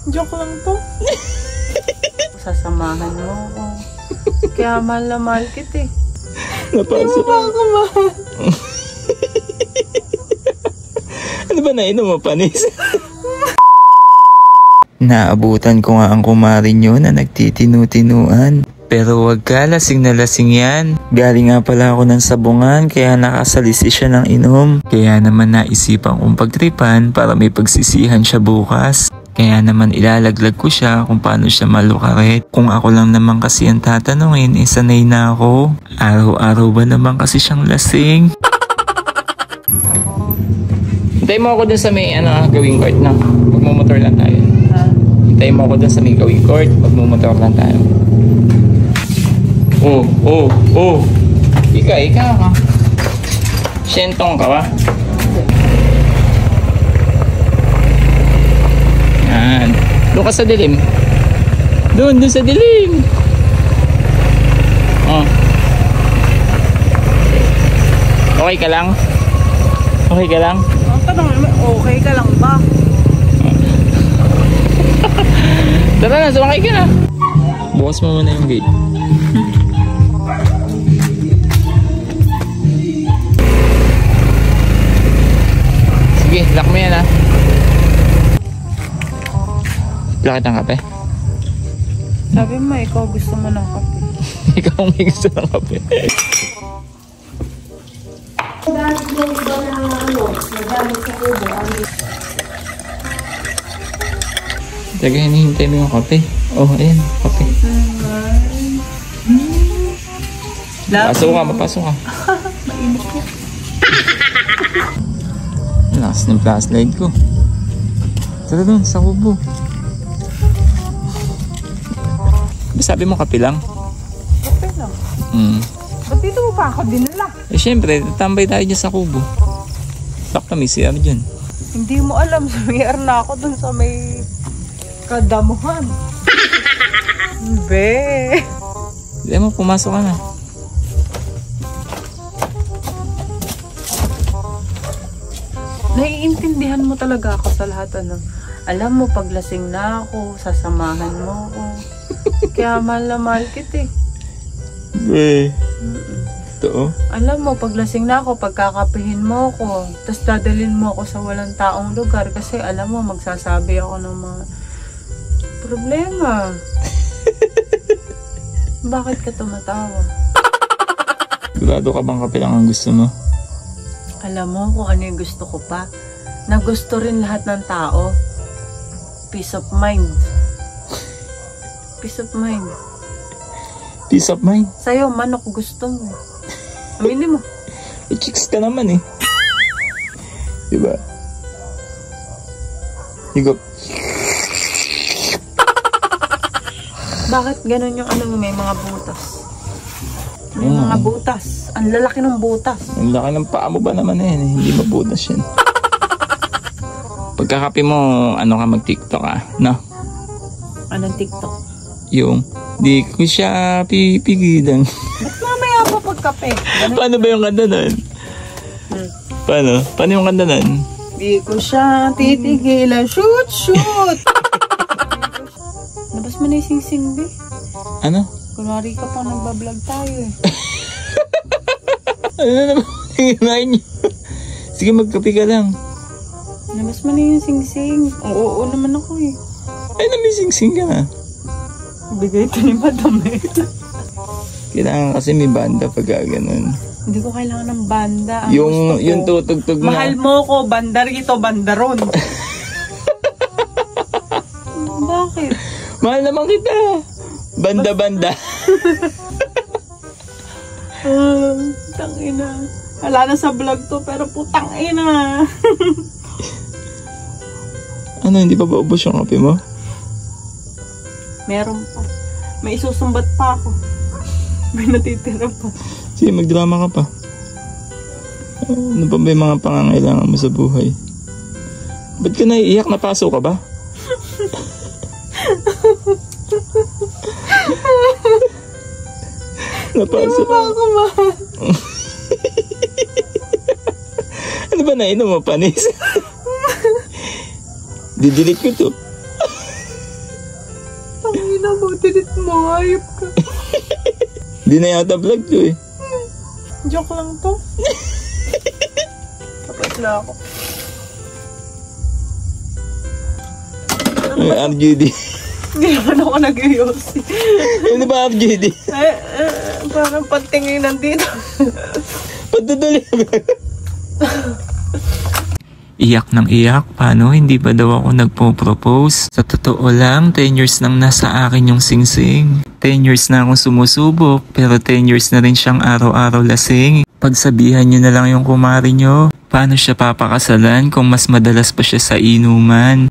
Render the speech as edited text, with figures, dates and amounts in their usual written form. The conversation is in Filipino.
Joke lang to. Sasamahan mo ako. Kaya mahal na mahal kita eh. Napasok. Hindi mo ba ako mahal? Ano ba nainom mo, panis? Naabutan ko nga ang kumari nyo na nagtitinu-tinuan. Pero wag ka, lasing na lasing yan. Galing nga pala ako ng sabungan kaya nakasalisi siya ng inom. Kaya naman naisipan kong pagtripan para may pagsisihan siya bukas. Kaya naman ilalaglag ko siya kung paano siya malukaret. Kung ako lang naman kasi ang tatanungin, sanay na ako. Araw-araw ba naman kasi siyang lasing? Hintay mo ako dun sa may gawing court na. Magmumotor lang tayo. Hintay mo ako dun sa may gawing court. Magmumotor lang tayo. Oh. Ika ka. Siyentong ka ba? Yan. Doon ka sa dilim. Doon sa dilim. Oh. Okay ka lang? Okay ka lang? Okay ka lang ba? Tara na, sumakay ka na. Bukas mo muna yung gate. Sige, lock mo yan ha. Lakit ang kape? Sabi mo, ikaw gusto mo ng kape. Ikaw ang may gusto ng kape. Taga hinihintay mo yung kape. Oh, ayan, kape. Papasok ka. Mainit ko. Lakas ng flashlight ko. Tara doon, sa kubo. Sabi mo kape lang? Kape lang? Ba't dito mo pa ako dinala? Eh syempre, tambay tayo dyan sa kubo. Sakta may CR dyan. Hindi mo alam, sumiyar na ako dun sa may kadamuhan. Be. Hindi mo, pumasok ka na. Naiintindihan mo talaga ako sa lahat Alam mo, pag lasing na ako, sasamahan mo ako. Kaya mahal na mahal kita eh. Be. Ito. Alam mo, pag lasing na ako, pagkakapihin mo ako, tapos dadalhin mo ako sa walang taong lugar kasi alam mo, magsasabi ako ng mga problema. Bakit ka tumatawa? Sigurado ka bang kape lang ang gusto mo? Alam mo kung ano yung gusto ko pa? Na gusto rin lahat ng tao. Peace of mind. Peace of mind. Peace of mind? Sa'yo, manok gusto mo. Aminin mo. Chicks ka naman eh. Diba? Higop. Bakit ganun yung may mga butas? May mga butas. Ang lalaki ng butas. Ang laki ng paa mo ba naman eh. Hindi mabutas yan. Pagkakape mo, ka mag-TikTok no? Anong TikTok? Yung, di ko siya pipigilan. Ba't mamaya pa pagkape? Paano ba yung kanta nun? Paano? Paano yung kanta nun? Di ko siya titigilan. Shoot, shoot! Labas mo na yung sing-sing, be. Ano? Kunwari ka pang nagbablog tayo eh. Ano na naman hinginain niyo? Sige, magkape ka lang. Labas mo na yung sing-sing. Oo naman ako eh. Ay, namising-sing ka na. Bigay ito ni Madam eh. Kailangan kasi may banda pag ganun. Hindi ko kailangan ng banda. Ang yung tutugtog na. Mahal mo ko, banda rito, bandaron. Bakit? Mahal naman kita. Banda-banda. Tangina. Wala na sa vlog to, pero putang ina. Ano, hindi pa ba ubos yung kape mo? Meron pa. May isusumbat pa ako. May natitira pa. Sige, magdrama ka pa. Ano pa ba yung mga pangangailangan mo sa buhay? Ba't ka naiiyak? Napasok ka ba? Napasok ka. Ako mahal. Ano ba nainom mo, panis? Didelete ko to. na mo, delete mo, hayop ka. Di na yata vlog to eh. Joke lang to. Tapos na ako. RGD. Hindi naman ako nag-iossi. Ano ba RGD? Parang patinginan dito. Pagdadali. Iyak ng iyak, paano hindi ba daw ako nagpo-propose? Sa totoo lang, 10 years nang nasa akin yung singsing. 10 years na akong sumusubok, pero 10 years na rin siyang araw-araw lasing. Pagsabihan nyo na lang yung kumari nyo, paano siya papakasalan kung mas madalas pa siya sa inuman?